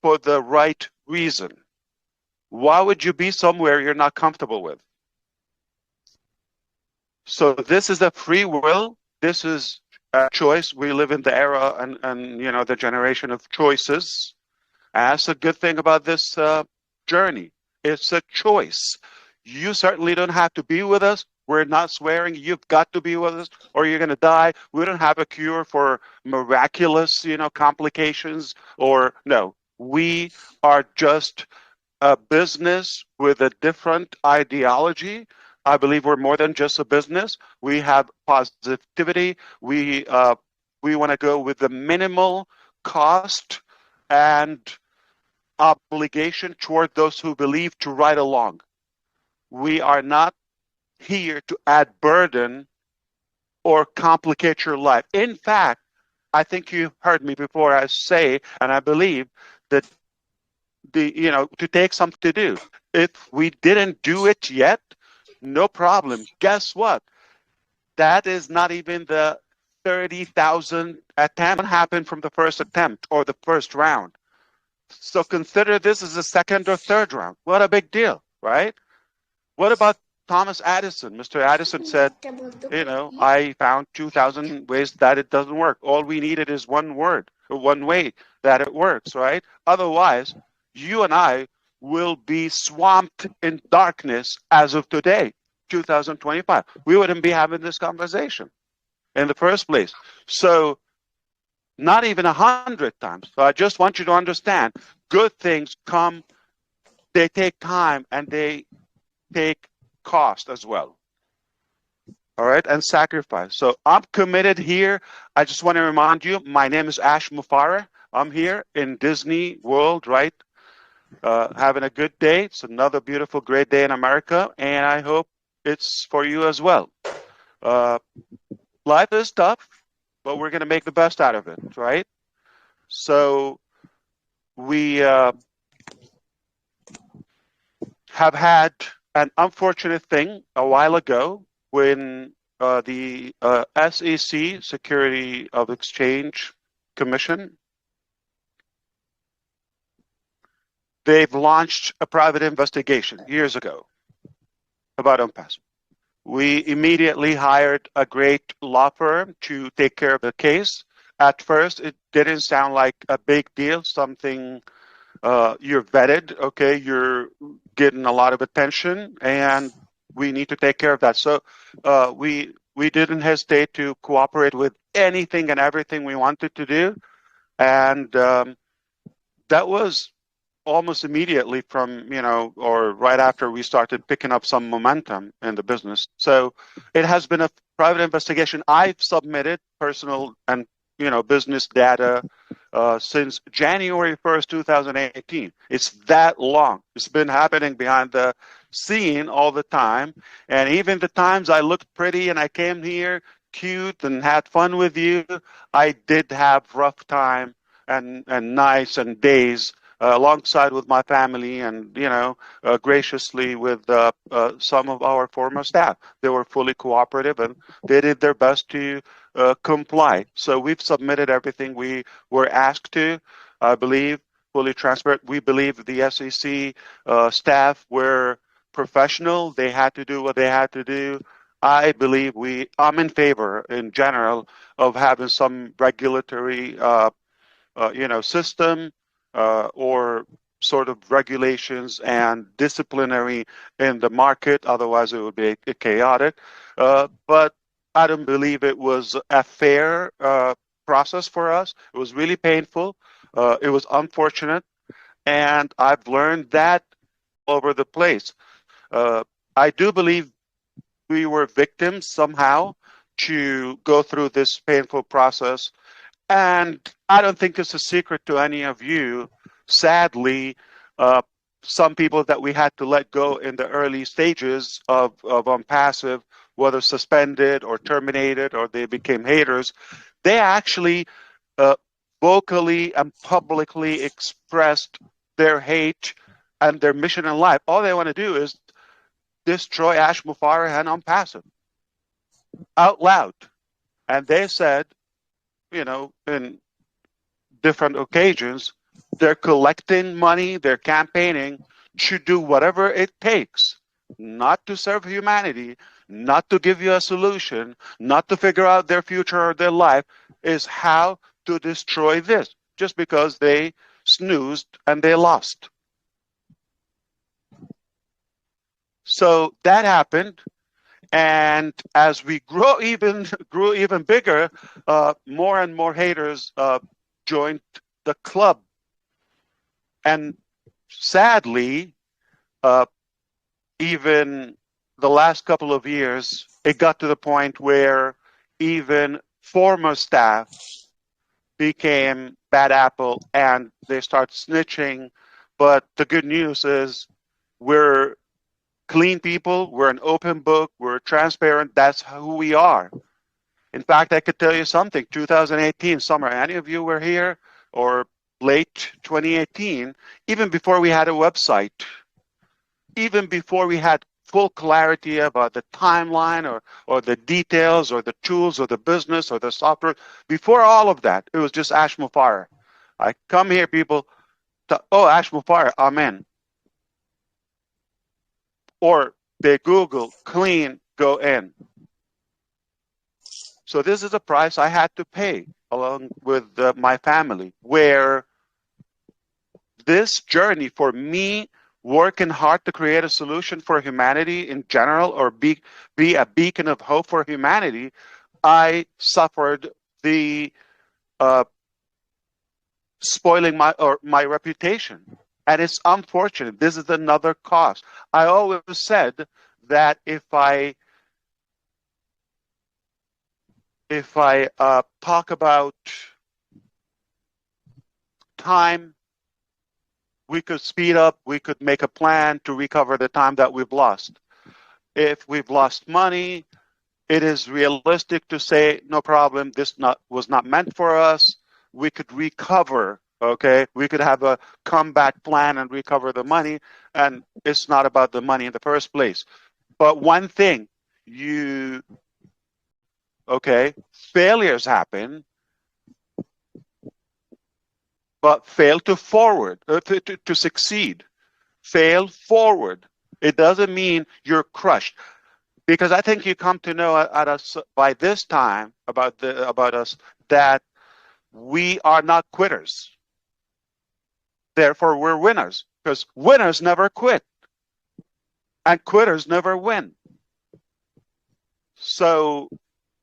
for the right reason. Why would you be somewhere you're not comfortable with? So this is a free will. This is a choice. We live in the era and the generation of choices. And that's a good thing about this journey. It's a choice. You certainly don't have to be with us. We're not swearing you've got to be with us or you're going to die. We don't have a cure for miraculous, complications or no. We are just a business with a different ideology. I believe we're more than just a business. We have positivity. We want to go with the minimal cost and obligation toward those who believe to ride along. We are not here to add burden or complicate your life. In fact, I think you heard me before I say, and I believe that to take something to do. If we didn't do it yet, no problem. Guess what? That is not even the 30,000 attempt happened from the first attempt or the first round. So consider this as the second or third round. What a big deal, right? What about Thomas Edison? Mr. Edison said, I found 2,000 ways that it doesn't work. All we needed is one word, or one way that it works, right? Otherwise, you and I will be swamped in darkness as of today, 2025. We wouldn't be having this conversation in the first place. So not even 100 times. So I just want you to understand, good things come, they take time, and they take cost as well. All right, and sacrifice. So I'm committed here. I just want to remind you, my name is Ash Mufareh. I'm here in Disney World, right? Having a good day. It's another beautiful, great day in America, and I hope it's for you as well. Life is tough, but we're going to make the best out of it, right? So we have had an unfortunate thing a while ago when the SEC, Security of Exchange Commission, they've launched a private investigation years ago about OnPass. We immediately hired a great law firm to take care of the case. At first, it didn't sound like a big deal, something you're vetted, okay, you're getting a lot of attention, and we need to take care of that. So we didn't hesitate to cooperate with anything and everything we wanted to do, and that was almost immediately from, or right after we started picking up some momentum in the business. So it has been a private investigation. I've submitted personal and, business data since January 1st, 2018. It's that long. It's been happening behind the scene all the time. And even the times I looked pretty and I came here cute and had fun with you, I did have rough time and nights and days alongside with my family and, graciously with some of our former staff. They were fully cooperative and they did their best to comply. So we've submitted everything we were asked to, I believe, fully transparent. We believe the SEC staff were professional. They had to do what they had to do. I believe I'm in favor in general of having some regulatory, system or sort of regulations and disciplinary in the market. Otherwise, it would be chaotic. But I don't believe it was a fair process for us. It was really painful. It was unfortunate. And I've learned that all over the place. I do believe we were victims somehow to go through this painful process. And I don't think it's a secret to any of you. Sadly, some people that we had to let go in the early stages of OnPassive, whether suspended or terminated or they became haters, they actually vocally and publicly expressed their hate and their mission in life. All they want to do is destroy Ash Mufareh and OnPassive out loud. And they said, in different occasions, They're collecting money, they're campaigning to do whatever it takes, not to serve humanity, not to give you a solution, not to figure out their future or their life, is how to destroy this, just because they snoozed and they lost. So that happened. And as we grew even bigger, more and more haters joined the club. And sadly, uh, even the last couple of years, it got to the point where even former staff became bad apple and they start snitching. But the good news is we're clean people, we're an open book, we're transparent, that's who we are. In fact, I could tell you something, 2018 summer, any of you were here, or late 2018, even before we had a website, even before we had full clarity about the timeline or the details or the tools or the business or the software, before all of that, it was just Ash Mufareh. I come here, people, oh, Ash Mufareh, amen. Or they Google clean, go in. So this is a price I had to pay along with my family, where this journey for me, working hard to create a solution for humanity in general, or be a beacon of hope for humanity, I suffered the spoiling my reputation. And it's unfortunate. This is another cost. I always said that if I talk about time, we could speed up, we could make a plan to recover the time that we've lost. If we've lost money, it is realistic to say, no problem, this was not meant for us. We could recover, okay? We could have a comeback plan and recover the money, and it's not about the money in the first place. But one thing, failures happen, but fail to succeed. Fail forward. It doesn't mean you're crushed. Because I think you come to know at us by this time about us that we are not quitters. Therefore, we're winners, because winners never quit and quitters never win. So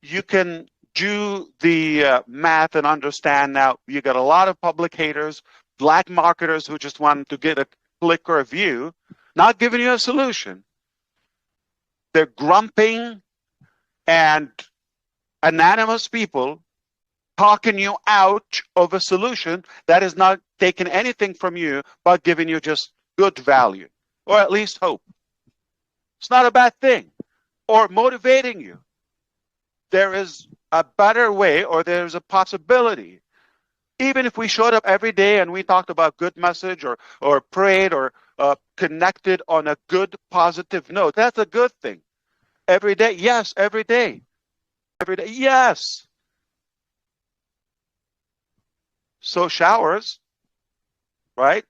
you can do the math and understand now. You got a lot of public haters, black marketers who just want to get a click or a view, not giving you a solution. They're grumping and anonymous people talking you out of a solution that is not taking anything from you but giving you just good value, or at least hope. It's not a bad thing. Or motivating you. There is a better way, or there's a possibility. Even if we showed up every day and we talked about good message or prayed or connected on a good positive note, that's a good thing. Every day, yes, every day. Every day, yes. So showers, right?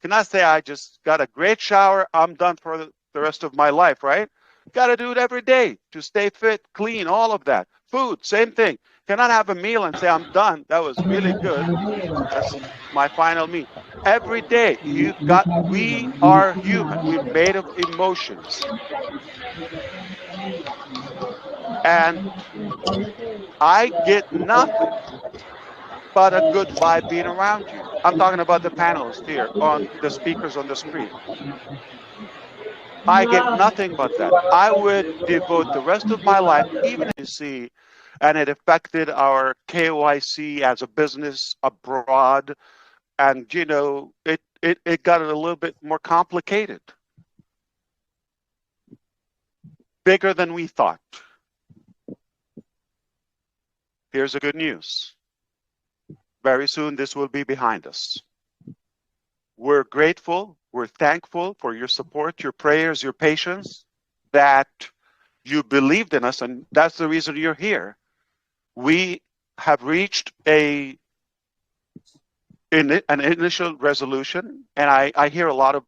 Cannot say I just got a great shower, I'm done for the rest of my life, right? Got to do it every day to stay fit, clean, all of that. Food, same thing. Cannot have a meal and say I'm done. That was really good. That's my final meal. Every day, we are human. We're made of emotions. And I get nothing but a good vibe being around you. I'm talking about the panelists here, on the speakers on the screen. I get nothing but that. I would devote the rest of my life, even if you see, and it affected our KYC as a business abroad. And, it got a little bit more complicated. Bigger than we thought. Here's the good news. Very soon, this will be behind us. We're grateful, we're thankful for your support, your prayers, your patience, that you believed in us, and that's the reason you're here. We have reached a in an initial resolution, and I hear a lot of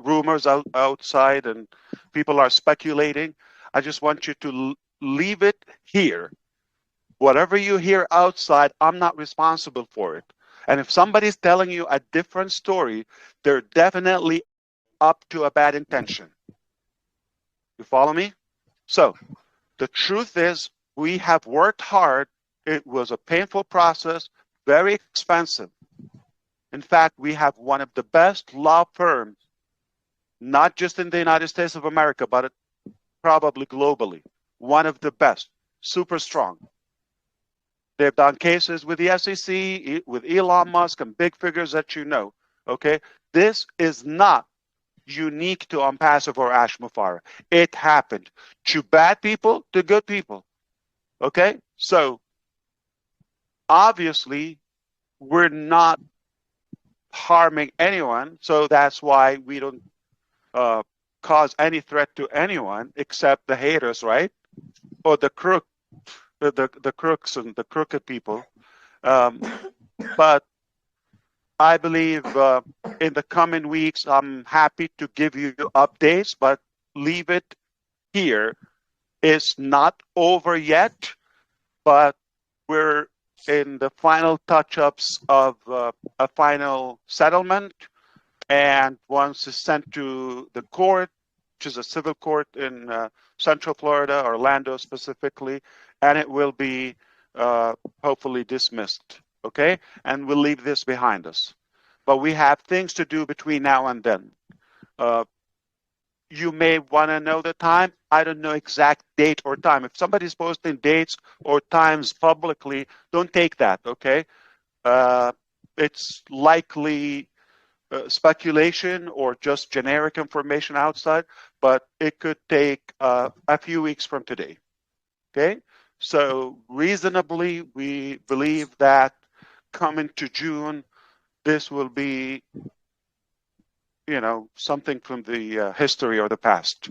rumors outside, and people are speculating. I just want you to leave it here. Whatever you hear outside, I'm not responsible for it. And if somebody's telling you a different story, they're definitely up to a bad intention. You follow me? So the truth is, we have worked hard. It was a painful process, very expensive. In fact, we have one of the best law firms, not just in the United States of America, but probably globally. One of the best, super strong. They've done cases with the SEC, with Elon Musk, and big figures that you know. Okay, this is not unique to OnPassive or Ash Mufareh. It happened to bad people, to good people. Okay, so obviously we're not harming anyone, so that's why we don't cause any threat to anyone except the haters, right? Or the crooks and the crooked people. But I believe in the coming weeks, I'm happy to give you updates, but leave it here. It's not over yet, but we're in the final touch-ups of a final settlement. And once it's sent to the court, which is a civil court in Central Florida, Orlando specifically, and it will be hopefully dismissed, okay? And we'll leave this behind us. But we have things to do between now and then. You may want to know the time. I don't know exact date or time. If somebody's posting dates or times publicly, don't take that, okay? It's likely speculation or just generic information outside, but it could take a few weeks from today. Okay, so reasonably, we believe that coming to June, this will be, something from the history or the past.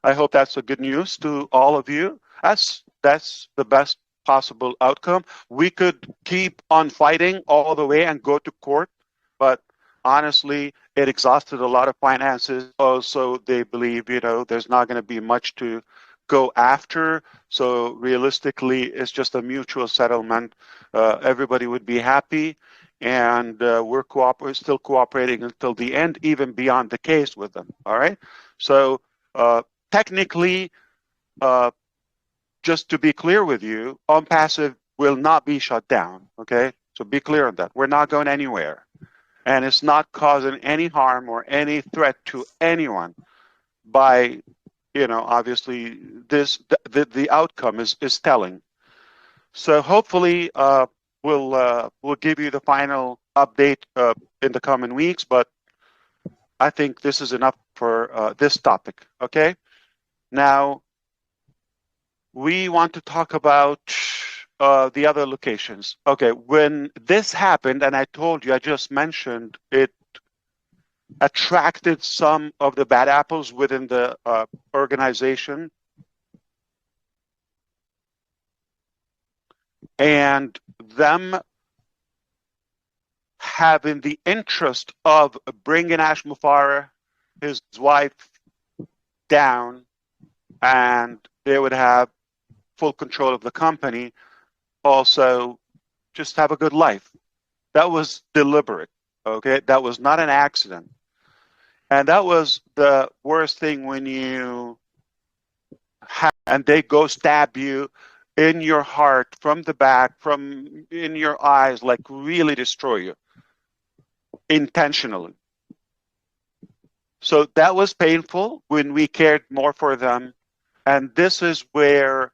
I hope that's a good news to all of you. That's the best possible outcome. We could keep on fighting all the way and go to court, but honestly, it exhausted a lot of finances. Also, they believe, there's not going to be much to go after. So realistically, it's just a mutual settlement. Everybody would be happy, and we're still cooperating until the end, even beyond the case with them. All right. So technically, just to be clear with you, OnPassive will not be shut down. Okay. So be clear on that. We're not going anywhere. And it's not causing any harm or any threat to anyone by, obviously the outcome is telling. So hopefully we'll give you the final update in the coming weeks, but I think this is enough for this topic, okay? Now, we want to talk about the other locations. Okay, when this happened, and I told you, I just mentioned, it attracted some of the bad apples within the organization. And them having the interest of bringing Ash Mufareh, his wife, down, and they would have full control of the company, also just have a good life. That was deliberate, okay? That was not an accident. And that was the worst thing when you and they go stab you in your heart, from the back, from in your eyes, like really destroy you intentionally. So that was painful when we cared more for them. And this is where,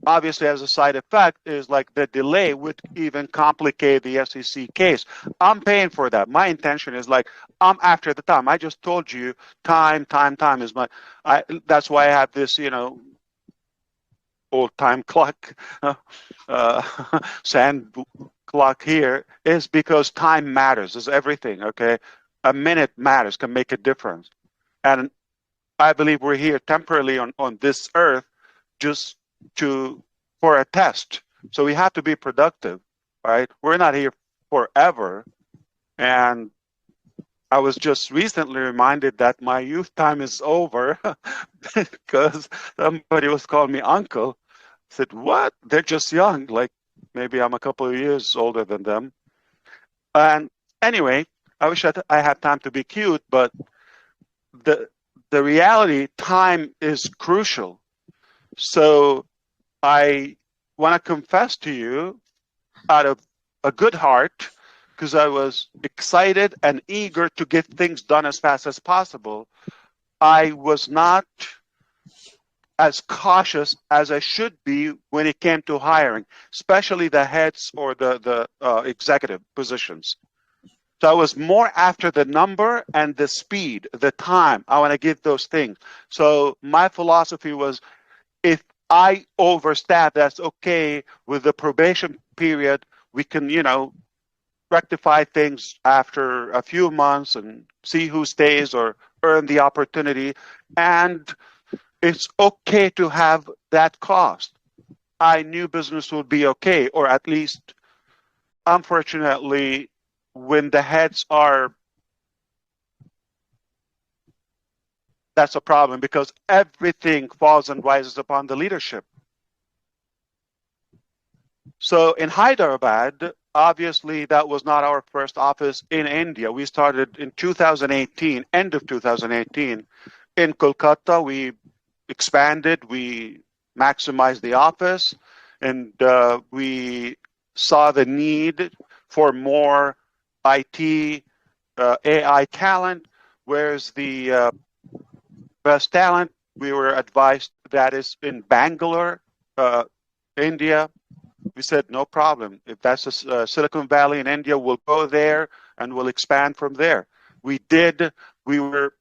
obviously as a side effect is like the delay would even complicate the SEC case. I'm paying for that. My intention is like, I'm after the time. I just told you time is that's why I have this, old time clock, sand clock here, is because time matters. Is everything, okay? A minute matters, can make a difference. And I believe we're here temporarily on this earth just for a test. So we have to be productive, right? We're not here forever. And I was just recently reminded that my youth time is over because somebody was calling me uncle. I said, what? They're just young. Like maybe I'm a couple of years older than them. And anyway, I wish I had time to be cute, but the the reality, time is crucial. So I want to confess to you out of a good heart, because I was excited and eager to get things done as fast as possible. I was not as cautious as I should be when it came to hiring, especially the heads or the executive positions. So I was more after the number and the speed, the time. I want to give those things. So my philosophy was, if I overstaff, that's okay. With the probation period, we can, rectify things after a few months and see who stays or earn the opportunity. And it's okay to have that cost. I knew business would be okay, or at least, unfortunately, when the heads are, that's a problem because everything falls and rises upon the leadership. So in Hyderabad, obviously that was not our first office in India. We started in 2018, end of 2018. In Kolkata, we expanded, we maximized the office, and we saw the need for more IT, AI talent, whereas the best talent, we were advised that is in Bangalore, India. We said, no problem. If that's Silicon Valley in India, we'll go there and we'll expand from there. We did. We were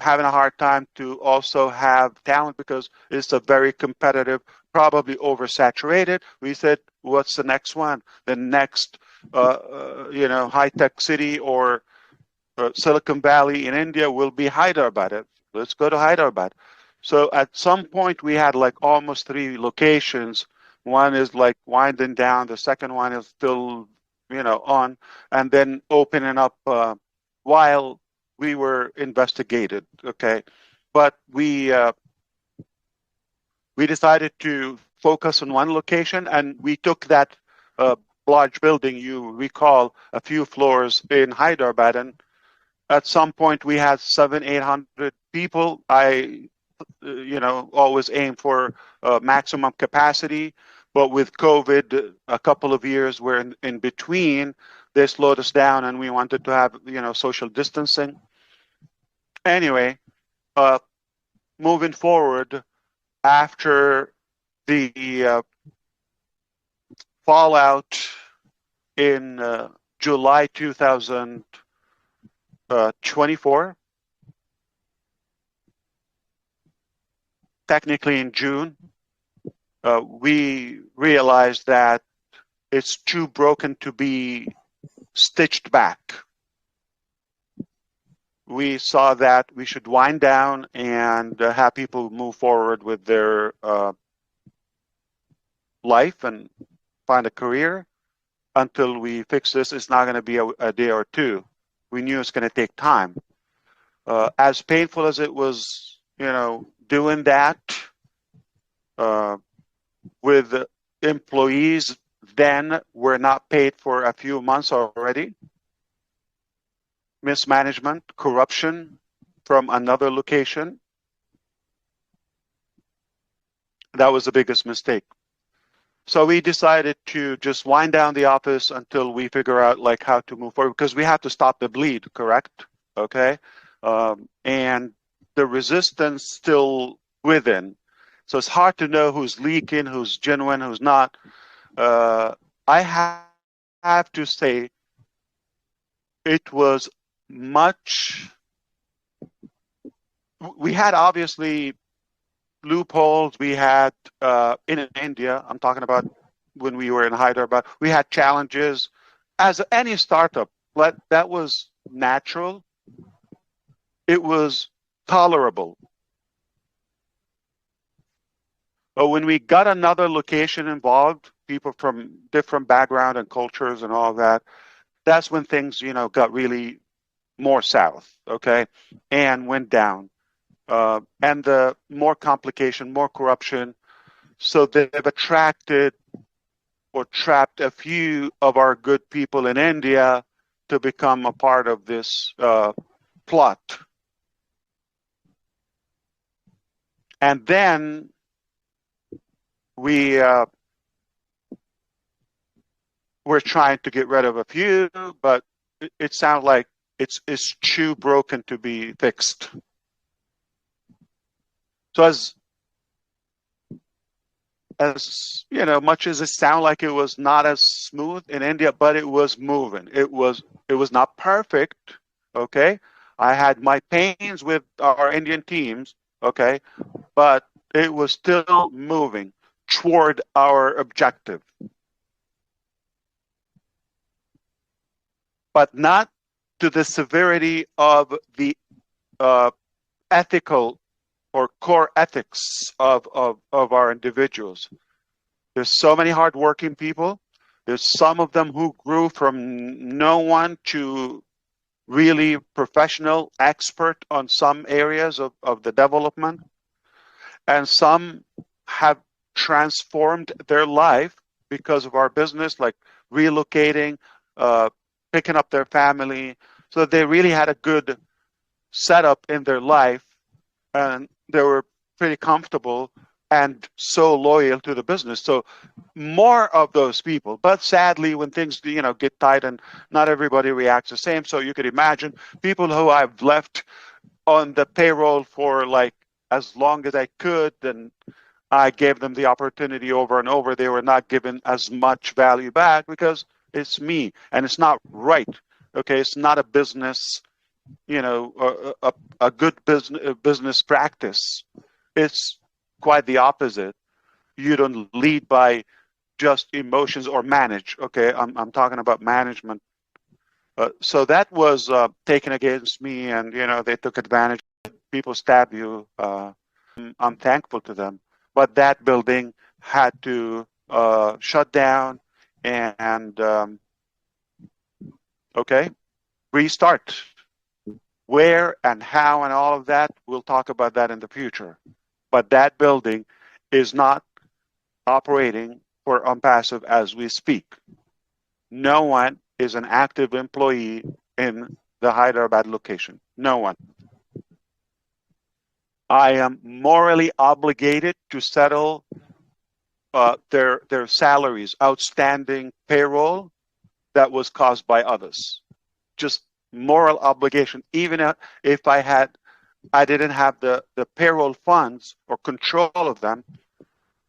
having a hard time to also have talent because it's a very competitive, probably oversaturated. We said, what's the next one? The next, high-tech city or Silicon Valley in India will be Hyderabad. Let's go to Hyderabad. So at some point, we had like almost 3 locations. One is like winding down. The second one is still, on, and then opening up while we were investigated. Okay, but we decided to focus on one location, and we took that large building. You recall a few floors in Hyderabad, and at some point we had 700-800 people. I always aim for maximum capacity, but with COVID, a couple of years were in between, they slowed us down, and we wanted to have social distancing. Anyway, moving forward, after the fallout in July 2024, technically in June, we realized that it's too broken to be stitched back. We saw that we should wind down and have people move forward with their life and find a career until we fix this. It's not going to be a day or two. We knew it's going to take time. As painful as it was, doing that with employees then were not paid for a few months already. Mismanagement, corruption from another location. That was the biggest mistake. So we decided to just wind down the office until we figure out like how to move forward, because we have to stop the bleed, correct? Okay. And the resistance still within. So it's hard to know who's leaking, who's genuine, who's not. I have to say it was much. We had obviously loopholes. We had in India, I'm talking about when we were in Hyderabad, we had challenges. As any startup, that was natural. It was tolerable. But when we got another location involved, people from different background and cultures and all that, that's when things, got really more south, okay, and went down. And the more complication, more corruption. So they've attracted or trapped a few of our good people in India to become a part of this plot. And then we're trying to get rid of a few, but it sounds like it's too broken to be fixed. So as much as it sounded like it was not as smooth in India, but it was moving. It was not perfect, okay? I had my pains with our Indian teams, okay, but it was still moving toward our objective. But not to the severity of the ethical or core ethics of our individuals. There's so many hardworking people. There's some of them who grew from no one to really professional expert on some areas of the development. And some have transformed their life because of our business, like relocating, picking up their family. So they really had a good setup in their life, and they were pretty comfortable and so loyal to the business. So more of those people. But sadly, when things get tight and not everybody reacts the same, so you could imagine people who I've left on the payroll for like as long as I could, and I gave them the opportunity over and over. They were not given as much value back because it's me, and it's not right. Okay, it's not a business, a good business practice. It's quite the opposite. You don't lead by just emotions or manage. Okay, I'm talking about management. So that was taken against me, and they took advantage. People stab you. I'm thankful to them, but that building had to shut down and restart. Where and how and all of that, we'll talk about that in the future. But that building is not operating for Unpassive as we speak. No one is an active employee in the Hyderabad location. No one. I am morally obligated to settle their salaries, outstanding payroll that was caused by others. Just moral obligation. Even if I didn't have the payroll funds or control of them,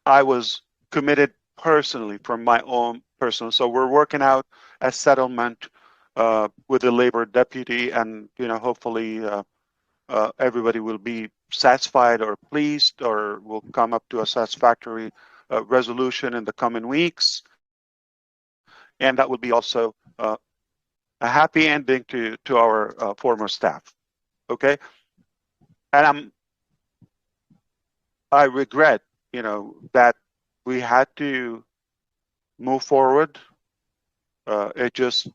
I was committed personally from my own personal. So we're working out a settlement with the labor deputy, and hopefully everybody will be satisfied or pleased, or will come up to a satisfactory resolution in the coming weeks, and that will be also a happy ending to our former staff. Okay, and I regret that we had to move forward. It's just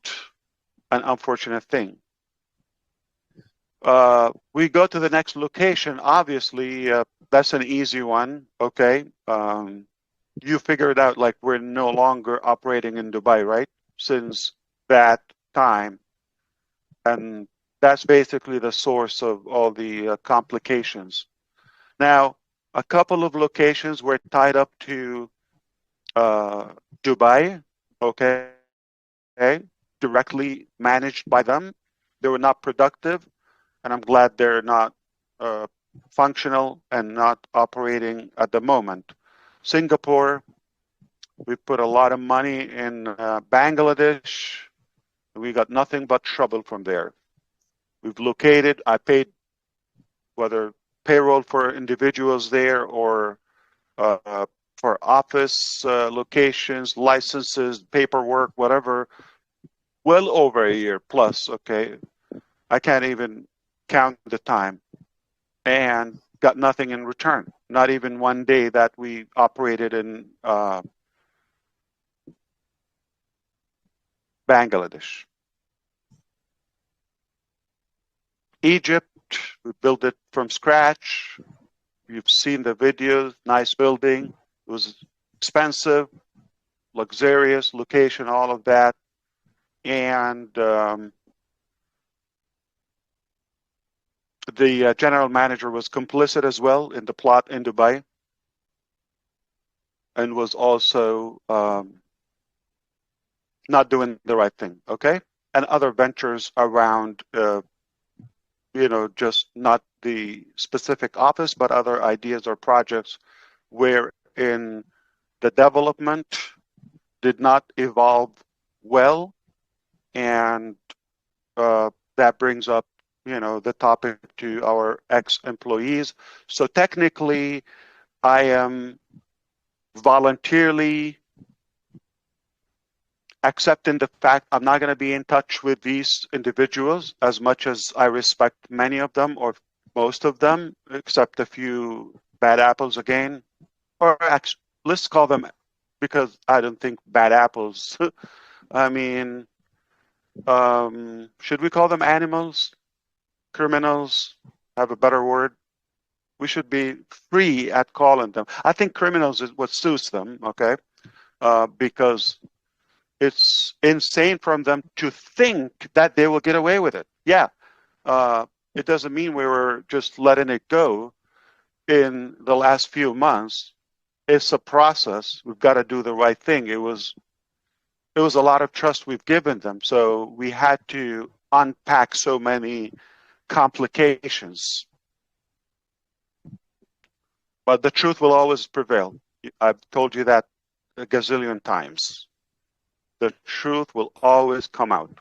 an unfortunate thing. We go to the next location. Obviously, that's an easy one. Okay. You figured out, like, we're no longer operating in Dubai, right? Since that time. And that's basically the source of all the complications. Now, a couple of locations were tied up to Dubai, okay, directly managed by them. They were not productive, and I'm glad they're not functional and not operating at the moment. Singapore, we put a lot of money in Bangladesh. We got nothing but trouble from there. We've located, I paid whether payroll for individuals there or for office locations, licenses, paperwork, whatever, well over a year plus, okay? I can't even count the time, and got nothing in return. Not even one day that we operated in, Bangladesh. Egypt, we built it from scratch. You've seen the videos, nice building. It was expensive, luxurious location, all of that. And the general manager was complicit as well in the plot in Dubai, and was also not doing the right thing, okay? And other ventures around, just not the specific office, but other ideas or projects wherein the development did not evolve well, and that brings up, the topic to our ex-employees. So technically, I am voluntarily accepting the fact I'm not going to be in touch with these individuals, as much as I respect many of them or most of them, except a few bad apples again. Or let's call them, because I don't think bad apples. I mean, should we call them animals? Criminals? Have a better word? We should be free at calling them. I think criminals is what suits them, okay? Because it's insane from them to think that they will get away with it. Yeah, it doesn't mean we were just letting it go in the last few months. It's a process. We've got to do the right thing. It was a lot of trust we've given them, so we had to unpack so many complications. But the truth will always prevail. I've told you that a gazillion times. The truth will always come out.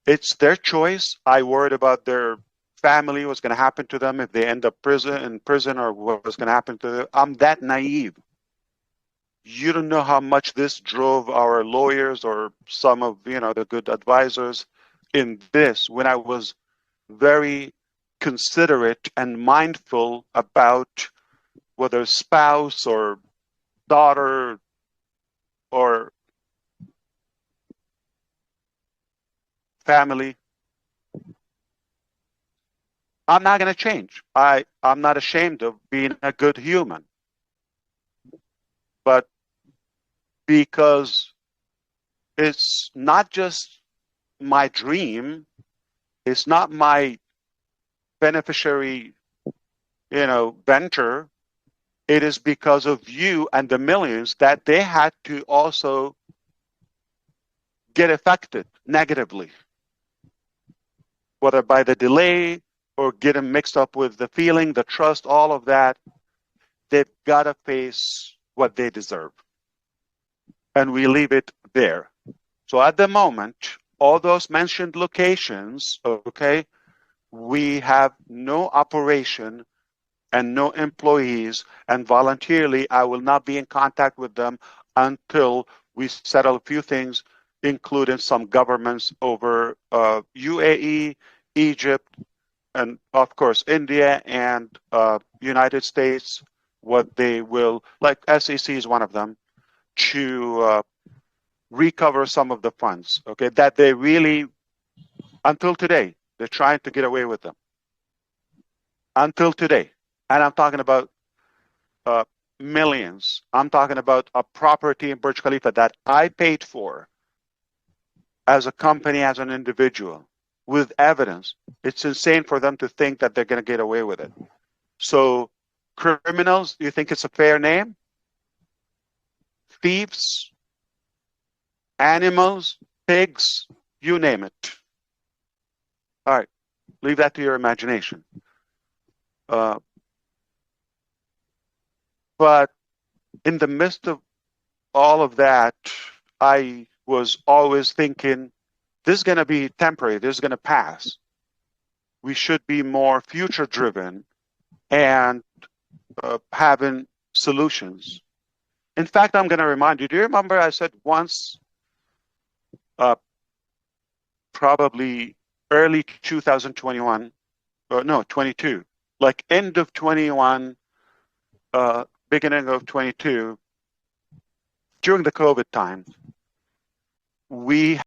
It's their choice. I worried about their family, what's going to happen to them if they end up in prison, or what's going to happen to them. I'm that naive. You don't know how much this drove our lawyers or some of the good advisors in this, when I was very considerate and mindful about whether spouse or daughter or family. I'm not going to change. I'm not ashamed of being a good human. But because it's not just my dream, it's not my beneficiary, venture. It is because of you and the millions that they had to also get affected negatively, whether by the delay or getting mixed up with the feeling, the trust, all of that. They've got to face what they deserve. And we leave it there. So at the moment, all those mentioned locations, okay, we have no operation and no employees, and voluntarily I will not be in contact with them until we settle a few things, including some governments over UAE, Egypt, and of course India and United States, what they will, like SEC is one of them, to recover some of the funds, okay, that they really, until today, they're trying to get away with them. Until today. And I'm talking about millions. I'm talking about a property in Burj Khalifa that I paid for as a company, as an individual, with evidence. It's insane for them to think that they're going to get away with it. So criminals, do you think it's a fair name? Thieves, animals, pigs, you name it. All right, leave that to your imagination. But in the midst of all of that, I was always thinking, this is going to be temporary, this is going to pass. We should be more future-driven and having solutions. In fact, I'm going to remind you, do you remember I said once, probably early 2021, no, 22, like end of 21, beginning of 22, during the COVID time, we